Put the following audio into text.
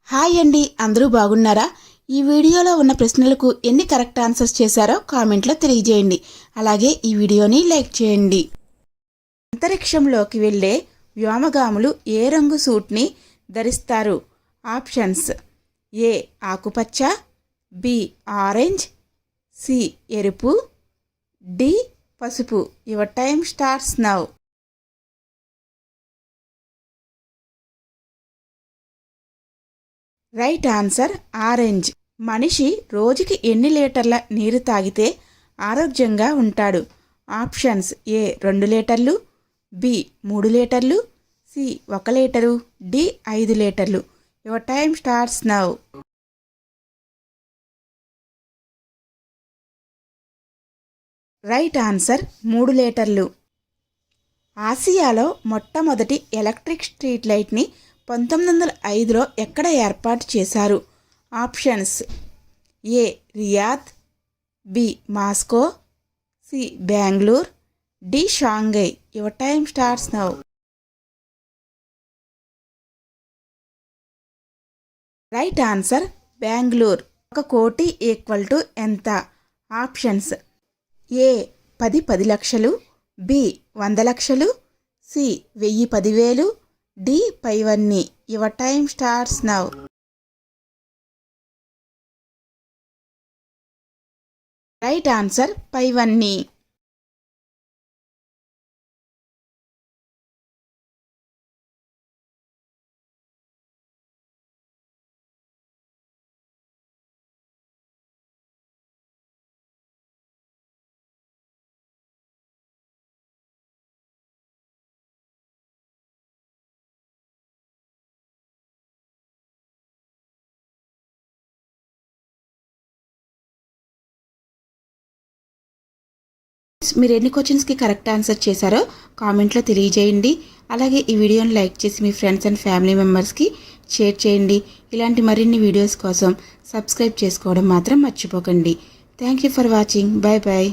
Hi అండి, అందరూ బాగున్నారా? ఈ వీడియోలో ఉన్న ప్రశ్నలకు ఎన్ని కరెక్ట్ ఆన్సర్స్ చేశారో కామెంట్లో తెలియజేయండి. అలాగే ఈ వీడియోని లైక్ చేయండి. అంతరిక్షంలోకి వెళ్ళే వ్యోమగాములు ఏ రంగు సూట్ని ధరిస్తారు? ఆప్షన్స్: ఏ ఆకుపచ్చ, బి ఆరెంజ్, సి ఎరుపు, డి పసుపు. Your time starts now. Right answer orange. మనిషి రోజుకి ఎన్ని లీటర్ల నీరు తాగితే ఆరోగ్యంగా ఉంటాడు? ఆప్షన్స్: ఏ 2 లీటర్లు, బి 3 లీటర్లు, సి 1 లీటరు, డి 5 లీటర్లు. Your time starts now. Right answer 3 లీటర్లు. ఆసియాలో మొట్టమొదటి ఎలక్ట్రిక్ స్ట్రీట్ లైట్ని 1905లో ఎక్కడ ఏర్పాటు చేశారు? Options: A Riyadh, B Moscow, C Bengaluru, D Shanghai. Your time starts now. Right answer Bengaluru. 1 కోటి ఈక్వల్ టు ఎంత? ఆప్షన్స్: ఏ 10 లక్షలు, బి 100 లక్షలు, సి 10,000, డి పైవన్నీ. Your time starts now. Right answer పైవన్నీ. మీరు ఎన్ని క్వశ్చన్స్కి కరెక్ట్ ఆన్సర్ చేశారో కామెంట్లో తెలియజేయండి. అలాగే ఈ వీడియోని లైక్ చేసి మీ ఫ్రెండ్స్ అండ్ ఫ్యామిలీ మెంబర్స్కి షేర్ చేయండి. ఇలాంటి మరిన్ని వీడియోస్ కోసం సబ్స్క్రైబ్ చేసుకోవడం మాత్రం మర్చిపోకండి. Thank you for watching. Bye bye.